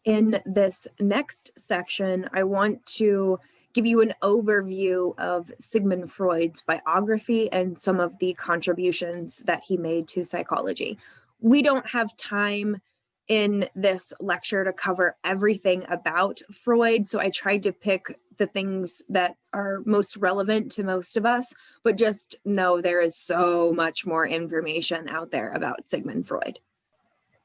In this next section, I want to give you an overview of Sigmund Freud's biography and some of the contributions that he made to psychology. We don't have time in this lecture to cover everything about Freud, so I tried to pick the things that are most relevant to most of us, but just know there is so much more information out there about Sigmund Freud.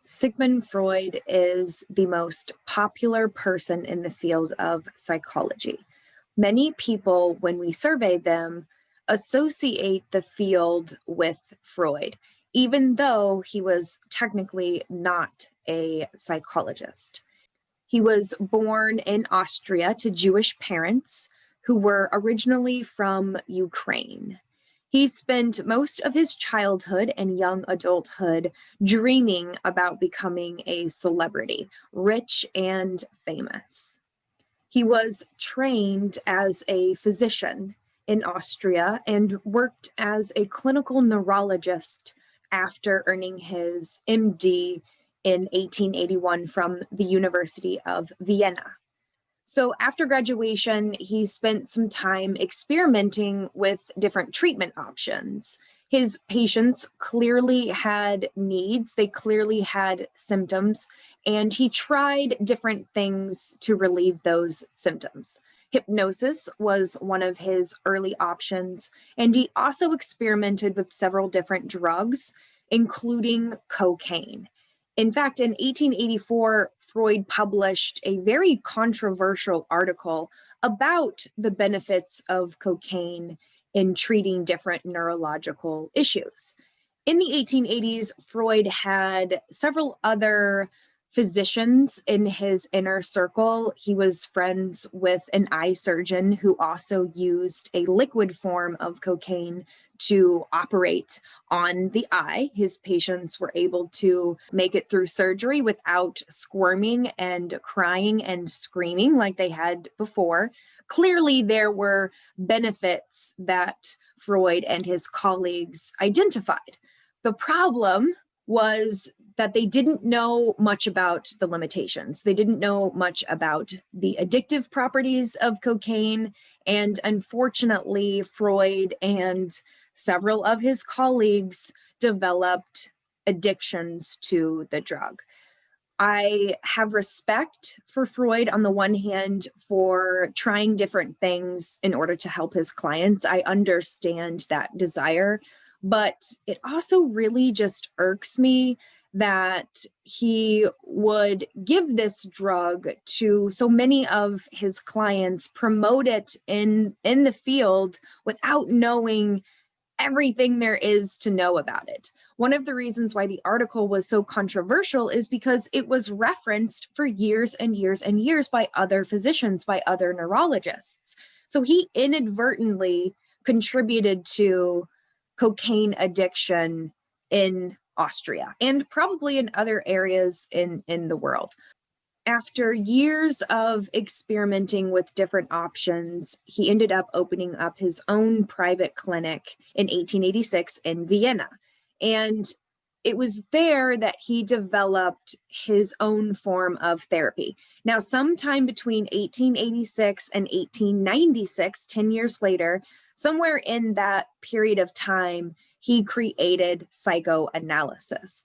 Sigmund Freud is the most popular person in the field of psychology. Many people, when we survey them, associate the field with Freud, even though he was technically not a psychologist. He was born in Austria to Jewish parents who were originally from Ukraine. He spent most of his childhood and young adulthood dreaming about becoming a celebrity, rich and famous. He was trained as a physician in Austria and worked as a clinical neurologist after earning his MD in 1881 from the University of Vienna. So after graduation, he spent some time experimenting with different treatment options. His patients clearly had needs, they clearly had symptoms, and he tried different things to relieve those symptoms. Hypnosis was one of his early options, and he also experimented with several different drugs, including cocaine. In fact, in 1884, Freud published a very controversial article about the benefits of cocaine in treating different neurological issues. In the 1880s, Freud had several other physicians in his inner circle. He was friends with an eye surgeon who also used a liquid form of cocaine to operate on the eye. His patients were able to make it through surgery without squirming and crying and screaming like they had before. Clearly, there were benefits that Freud and his colleagues identified. The problem was that they didn't know much about the limitations. They didn't know much about the addictive properties of cocaine. And unfortunately, Freud and several of his colleagues developed addictions to the drug. I have respect for Freud on the one hand for trying different things in order to help his clients. I understand that desire, but it also really just irks me that he would give this drug to so many of his clients, promote it in the field without knowing everything there is to know about it. One of the reasons why the article was so controversial is because it was referenced for years and years and years by other physicians, by other neurologists. So he inadvertently contributed to cocaine addiction in Austria and probably in other areas in the world. After years of experimenting with different options, he ended up opening up his own private clinic in 1886 in Vienna. And it was there that he developed his own form of therapy. Now, sometime between 1886 and 1896, 10 years later, somewhere in that period of time, he created psychoanalysis.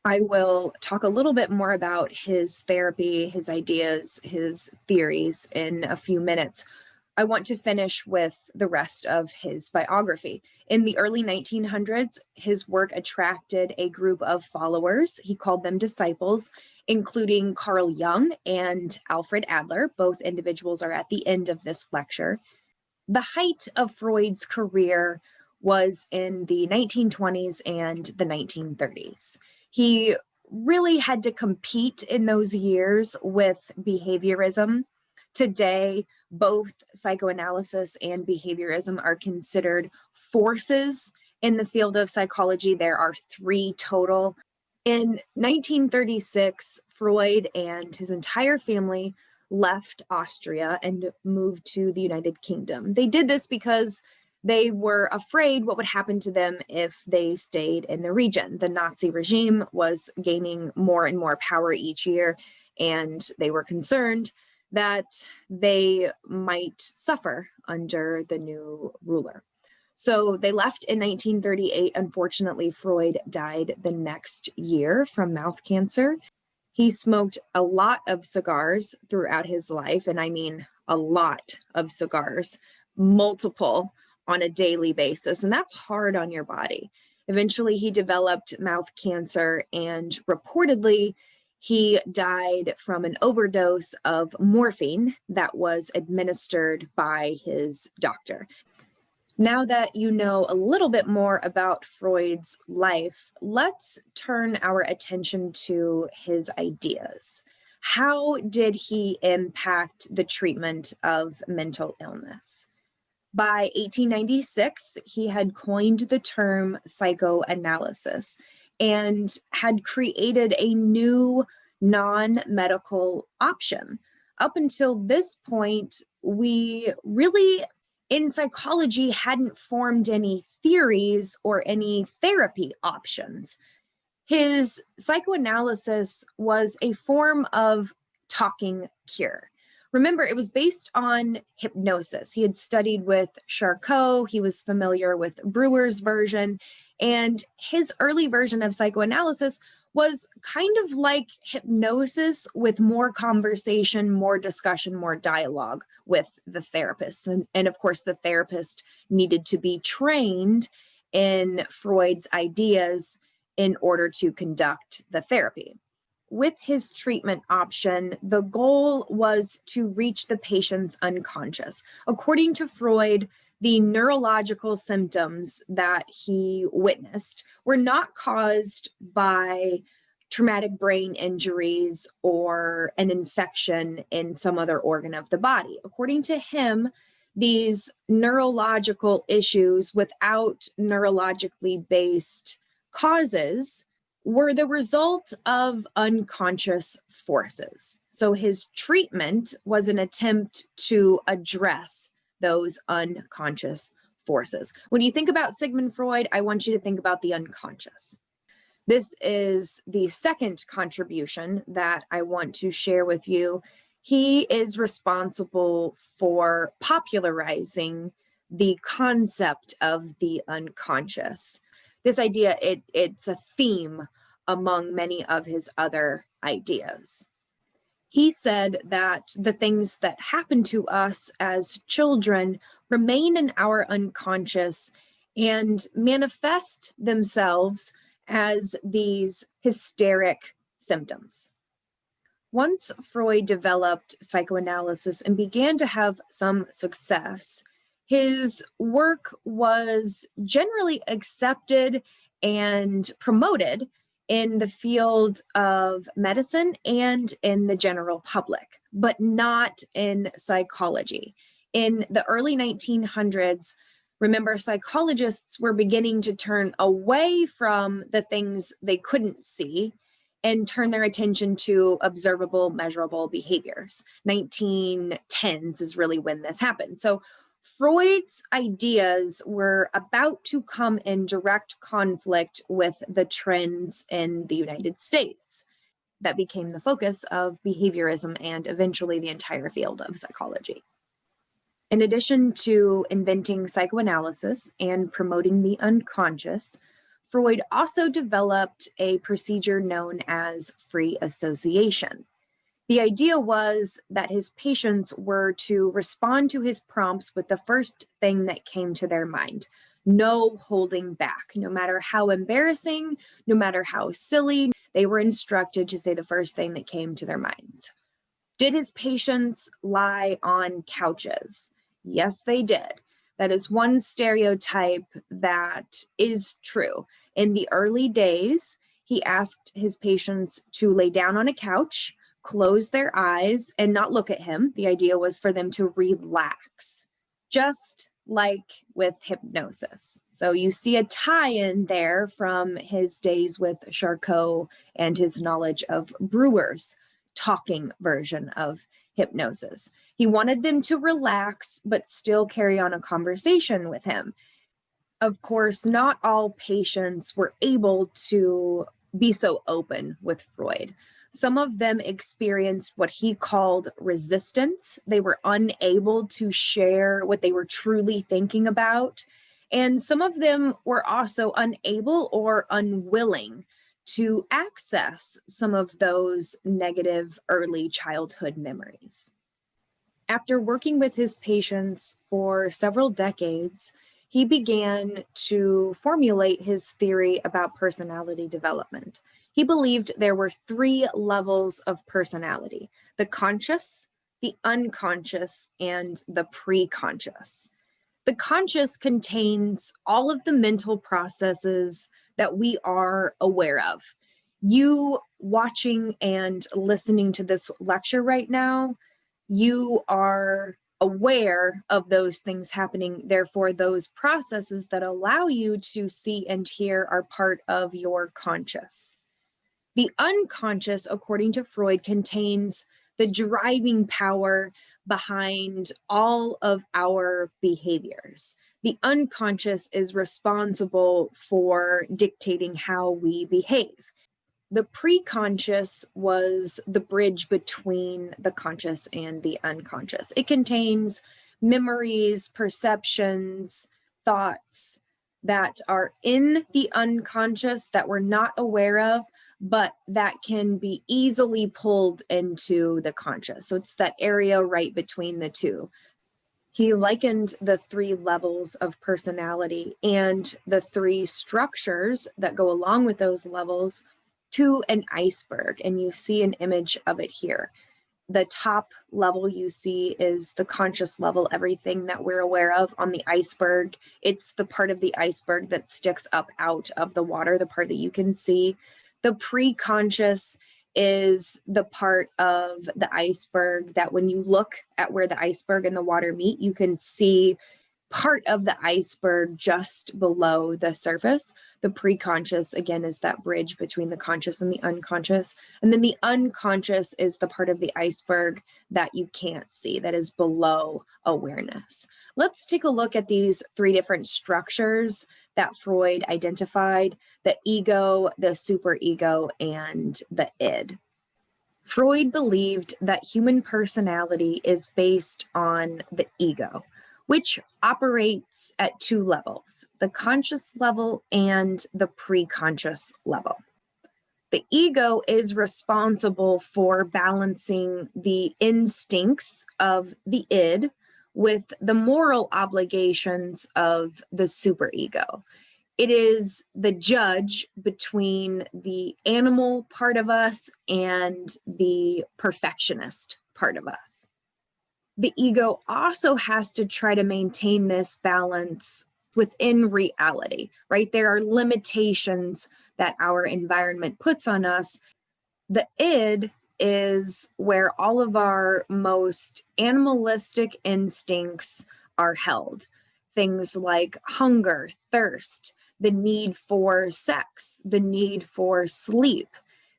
I will talk a little bit more about his therapy, his ideas, his theories in a few minutes. I want to finish with the rest of his biography. In the early 1900s, his work attracted a group of followers. He called them disciples, including Carl Jung and Alfred Adler. Both individuals are at the end of this lecture. The height of Freud's career was in the 1920s and the 1930s. He really had to compete in those years with behaviorism. Today, both psychoanalysis and behaviorism are considered forces in the field of psychology. There are 3 total. In 1936, Freud and his entire family left Austria and moved to the United Kingdom. They did this because they were afraid what would happen to them if they stayed in the region. The Nazi regime was gaining more and more power each year, and they were concerned that they might suffer under the new ruler. So they left in 1938. Unfortunately, Freud died the next year from mouth cancer. He smoked a lot of cigars throughout his life, and I mean a lot of cigars, multiple on a daily basis, and that's hard on your body. Eventually, he developed mouth cancer, and reportedly, he died from an overdose of morphine that was administered by his doctor. Now that you know a little bit more about Freud's life, let's turn our attention to his ideas. How did he impact the treatment of mental illness? By 1896, he had coined the term psychoanalysis and had created a new non-medical option. Up until this point, we really, in psychology, hadn't formed any theories or any therapy options. His psychoanalysis was a form of talking cure. Remember, it was based on hypnosis. He had studied with Charcot, he was familiar with Brewer's version, and his early version of psychoanalysis was kind of like hypnosis with more conversation, more discussion, more dialogue with the therapist. And of course, the therapist needed to be trained in Freud's ideas in order to conduct the therapy. With his treatment option, the goal was to reach the patient's unconscious. According to Freud, the neurological symptoms that he witnessed were not caused by traumatic brain injuries or an infection in some other organ of the body. According to him, these neurological issues without neurologically based causes were the result of unconscious forces. So his treatment was an attempt to address those unconscious forces. When you think about Sigmund Freud, I want you to think about the unconscious. This is the second contribution that I want to share with you. He is responsible for popularizing the concept of the unconscious. This idea, it's a theme among many of his other ideas. He said that the things that happen to us as children remain in our unconscious and manifest themselves as these hysteric symptoms. Once Freud developed psychoanalysis and began to have some success, his work was generally accepted and promoted in the field of medicine and in the general public, but not in psychology. In the early 1900s, remember, psychologists were beginning to turn away from the things they couldn't see and turn their attention to observable, measurable behaviors. 1910s is really when this happened. So Freud's ideas were about to come in direct conflict with the trends in the United States. That became the focus of behaviorism and eventually the entire field of psychology. In addition to inventing psychoanalysis and promoting the unconscious, Freud also developed a procedure known as free association. The idea was that his patients were to respond to his prompts with the first thing that came to their mind. No holding back. No matter how embarrassing, no matter how silly, they were instructed to say the first thing that came to their minds. Did his patients lie on couches? Yes, they did. That is one stereotype that is true. In the early days, he asked his patients to lay down on a couch, close their eyes, and not look at him. The idea was for them to relax, just like with hypnosis. So you see a tie-in there from his days with Charcot and his knowledge of Brewer's talking version of hypnosis. He wanted them to relax, but still carry on a conversation with him. Of course, not all patients were able to be so open with Freud. Some of them experienced what he called resistance. They were unable to share what they were truly thinking about. And some of them were also unable or unwilling to access some of those negative early childhood memories. After working with his patients for several decades, he began to formulate his theory about personality development. He believed there were 3 levels of personality: the conscious, the unconscious, and the preconscious. The conscious contains all of the mental processes that we are aware of. You watching and listening to this lecture right now, you are aware of those things happening. Therefore, those processes that allow you to see and hear are part of your conscious. The unconscious, according to Freud, contains the driving power behind all of our behaviors. The unconscious is responsible for dictating how we behave. The preconscious was the bridge between the conscious and the unconscious. It contains memories, perceptions, thoughts that are in the unconscious that we're not aware of, but that can be easily pulled into the conscious. So it's that area right between the two. He likened the 3 levels of personality and the 3 structures that go along with those levels to an iceberg, and you see an image of it here. The top level you see is the conscious level, everything that we're aware of on the iceberg. It's the part of the iceberg that sticks up out of the water, the part that you can see. The preconscious is the part of the iceberg that when you look at where the iceberg and the water meet, you can see part of the iceberg just below the surface. The preconscious, again, is that bridge between the conscious and the unconscious. And then the unconscious is the part of the iceberg that you can't see, that is below awareness. Let's take a look at these 3 different structures that Freud identified: the ego, the superego, and the id. Freud believed that human personality is based on the ego, which operates at 2 levels: the conscious level and the preconscious level. The ego is responsible for balancing the instincts of the id with the moral obligations of the superego. It is the judge between the animal part of us and the perfectionist part of us. The ego also has to try to maintain this balance within reality, right? There are limitations that our environment puts on us. The id is where all of our most animalistic instincts are held. Things like hunger, thirst, the need for sex, the need for sleep.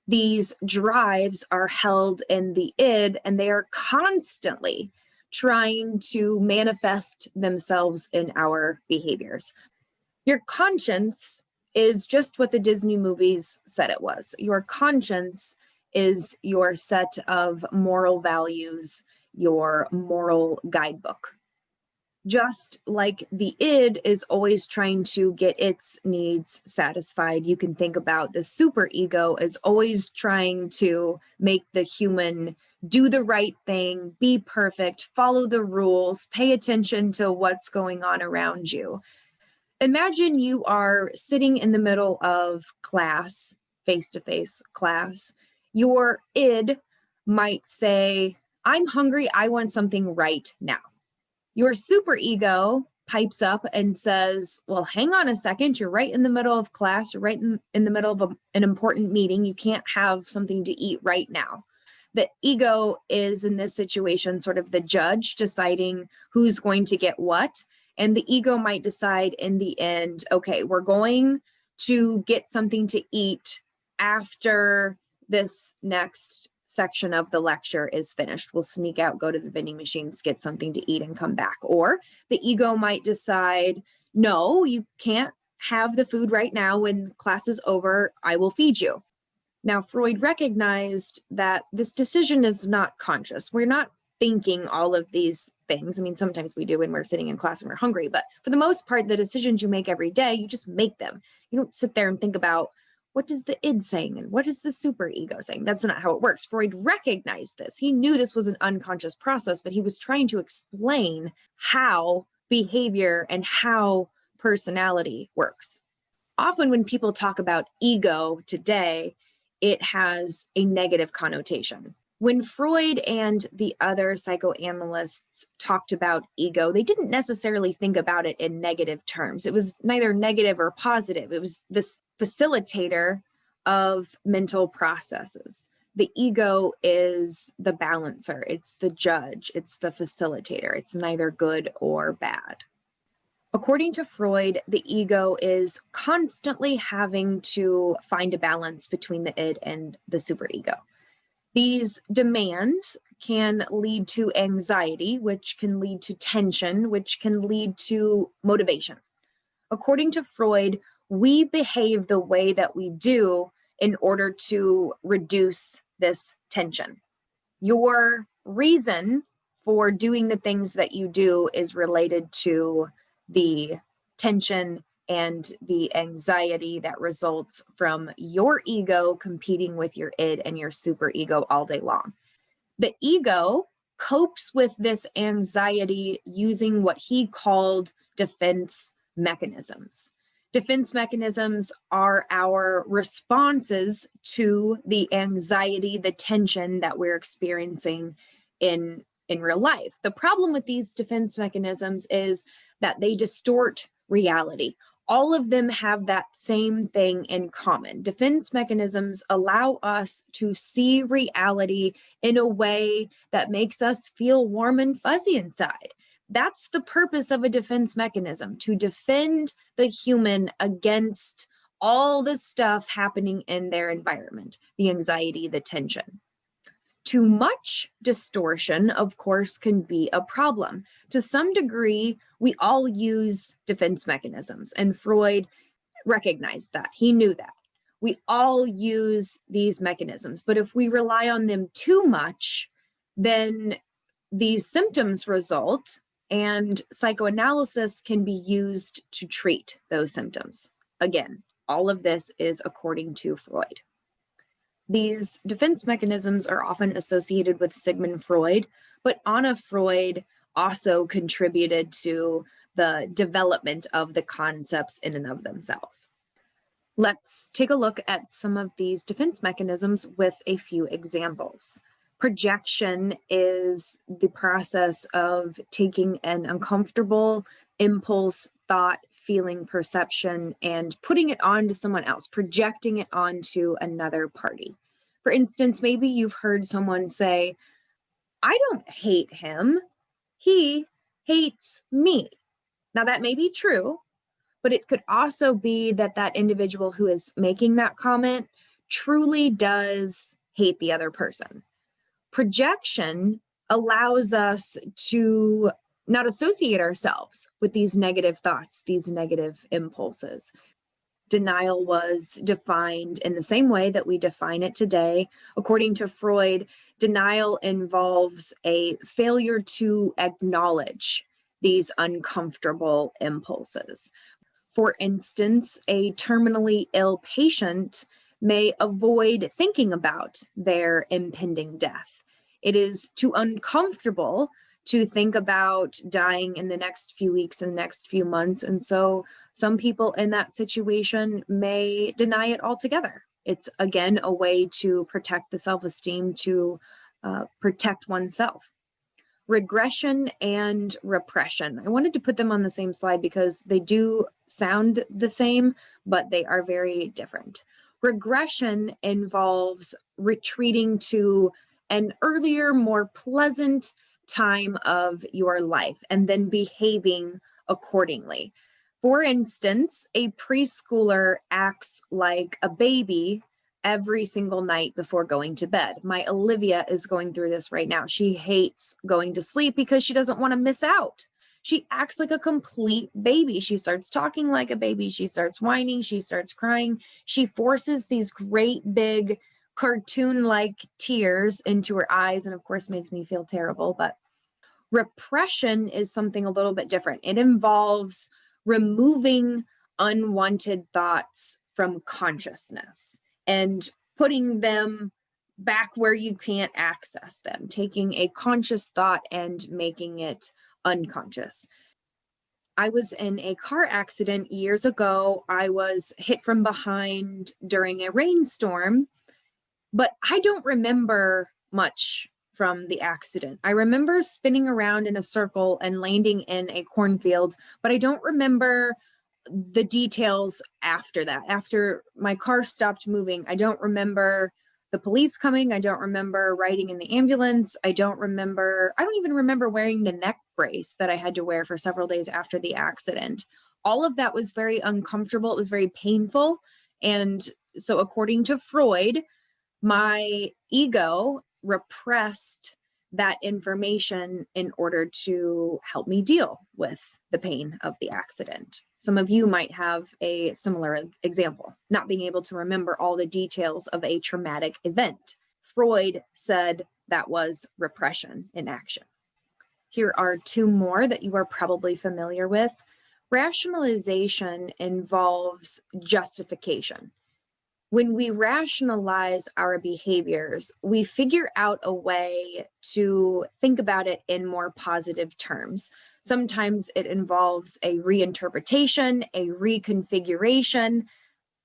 These drives are held in the id, and they are constantly trying to manifest themselves in our behaviors. Your conscience is just what the Disney movies said it was. Your conscience is your set of moral values, your moral guidebook. Just like the id is always trying to get its needs satisfied, you can think about the superego as always trying to make the human do the right thing, be perfect, follow the rules, pay attention to what's going on around you. Imagine you are sitting in the middle of class, face-to-face class. Your id might say, "I'm hungry, I want something right now." Your superego pipes up and says, "Well, hang on a second, you're right in the middle of class, you're right in the middle of an important meeting, you can't have something to eat right now." The ego is in this situation sort of the judge deciding who's going to get what. And the ego might decide in the end, okay, we're going to get something to eat after this next section of the lecture is finished. We'll sneak out, go to the vending machines, get something to eat and come back. Or the ego might decide, no, you can't have the food right now. When class is over, I will feed you. Now, Freud recognized that this decision is not conscious. We're not thinking all of these things. I mean, sometimes we do when we're sitting in class and we're hungry, but for the most part, the decisions you make every day, you just make them. You don't sit there and think about, what is the id saying and what is the superego saying? That's not how it works. Freud recognized this. He knew this was an unconscious process, but he was trying to explain how behavior and how personality works. Often when people talk about ego today, it has a negative connotation. When Freud and the other psychoanalysts talked about ego, they didn't necessarily think about it in negative terms. It was neither negative or positive. It was this facilitator of mental processes. The ego is the balancer, it's the judge, it's the facilitator. It's neither good or bad. According to Freud, the ego is constantly having to find a balance between the id and the superego. These demands can lead to anxiety, which can lead to tension, which can lead to motivation. According to Freud, we behave the way that we do in order to reduce this tension. Your reason for doing the things that you do is related to the tension and the anxiety that results from your ego competing with your id and your superego all day long. The ego copes with this anxiety using what he called defense mechanisms. Defense mechanisms are our responses to the anxiety, the tension that we're experiencing in real life. The problem with these defense mechanisms is that they distort reality. All of them have that same thing in common. Defense mechanisms allow us to see reality in a way that makes us feel warm and fuzzy inside. That's the purpose of a defense mechanism, to defend the human against all the stuff happening in their environment, the anxiety, the tension. Too much distortion, of course, can be a problem. To some degree, we all use defense mechanisms, and Freud recognized that. He knew that. We all use these mechanisms, but if we rely on them too much, then these symptoms result, and psychoanalysis can be used to treat those symptoms. Again, all of this is according to Freud. These defense mechanisms are often associated with Sigmund Freud, but Anna Freud also contributed to the development of the concepts in and of themselves. Let's take a look at some of these defense mechanisms with a few examples. Projection is the process of taking an uncomfortable impulse, thought, feeling, perception, and putting it onto someone else, projecting it onto another party. For instance, maybe you've heard someone say, I don't hate him, he hates me. Now that may be true, but it could also be that that individual who is making that comment truly does hate the other person. Projection allows us to not associate ourselves with these negative thoughts, these negative impulses. Denial was defined in the same way that we define it today. According to Freud, denial involves a failure to acknowledge these uncomfortable impulses. For instance, a terminally ill patient may avoid thinking about their impending death. It is too uncomfortable to think about dying in the next few weeks and the next few months. And so some people in that situation may deny it altogether. It's, again, a way to protect the self-esteem, to protect oneself. Regression and repression. I wanted to put them on the same slide because they do sound the same, but they are very different. Regression involves retreating to an earlier, more pleasant time of your life and then behaving accordingly. For instance, a preschooler acts like a baby every single night before going to bed. My Olivia is going through this right now. She hates going to sleep because she doesn't want to miss out. She acts like a complete baby. She starts talking like a baby. She starts whining. She starts crying. She forces these great big cartoon-like tears into her eyes, and of course makes me feel terrible. But repression is something a little bit different. It involves removing unwanted thoughts from consciousness and putting them back where you can't access them, taking a conscious thought and making it unconscious. I was in a car accident years ago. I was hit from behind during a rainstorm, but I don't remember much from the accident. I remember spinning around in a circle and landing in a cornfield, but I don't remember the details after that. After my car stopped moving, I don't remember the police coming. I don't remember riding in the ambulance. I don't even remember wearing the neck brace that I had to wear for several days after the accident. All of that was very uncomfortable. It was very painful. And so according to Freud, my ego repressed that information in order to help me deal with the pain of the accident. Some of you might have a similar example, not being able to remember all the details of a traumatic event. Freud said that was repression in action. Here are two more that you are probably familiar with. Rationalization involves justification. When we rationalize our behaviors, we figure out a way to think about it in more positive terms. Sometimes it involves a reinterpretation, a reconfiguration.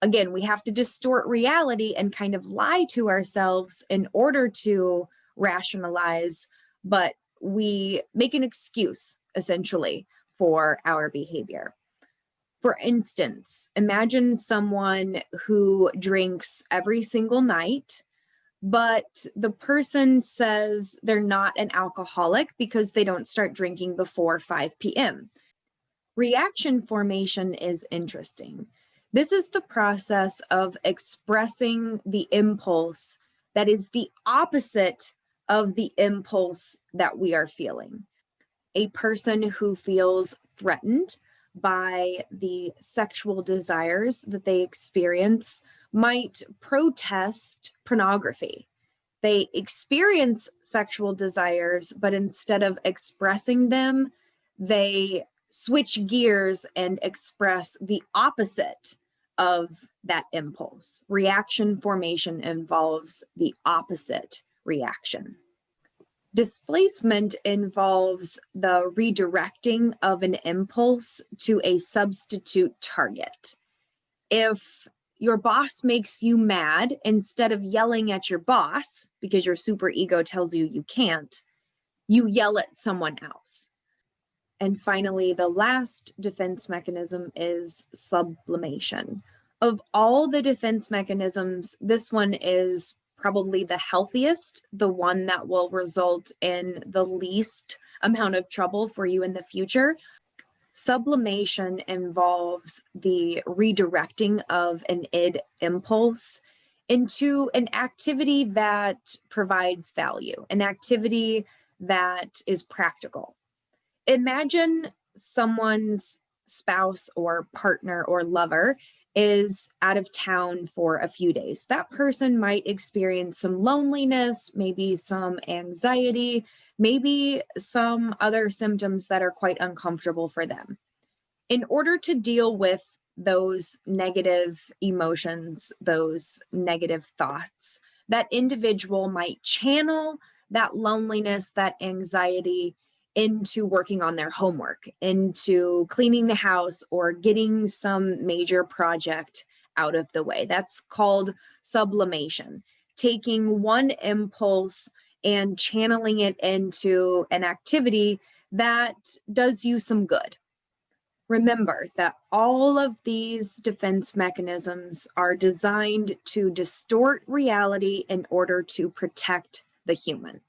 Again, we have to distort reality and kind of lie to ourselves in order to rationalize, but we make an excuse, essentially, for our behavior. For instance, imagine someone who drinks every single night, but the person says they're not an alcoholic because they don't start drinking before 5 p.m. Reaction formation is interesting. This is the process of expressing the impulse that is the opposite of the impulse that we are feeling. A person who feels threatened by the sexual desires that they experience might protest pornography. They experience sexual desires, but instead of expressing them, they switch gears and express the opposite of that impulse. Reaction formation involves the opposite reaction. Displacement involves the redirecting of an impulse to a substitute target. If your boss makes you mad, instead of yelling at your boss because your super ego tells you you can't, you yell at someone else. And finally, the last defense mechanism is sublimation. Of all the defense mechanisms, this one is probably the healthiest, the one that will result in the least amount of trouble for you in the future. Sublimation involves the redirecting of an id impulse into an activity that provides value, an activity that is practical. Imagine someone's spouse or partner or lover is out of town for a few days. That person might experience some loneliness, maybe some anxiety, maybe some other symptoms that are quite uncomfortable for them. In order to deal with those negative emotions, those negative thoughts, that individual might channel that loneliness, that anxiety into working on their homework, into cleaning the house, or getting some major project out of the way. That's called sublimation, taking one impulse and channeling it into an activity that does you some good. Remember that all of these defense mechanisms are designed to distort reality in order to protect the human.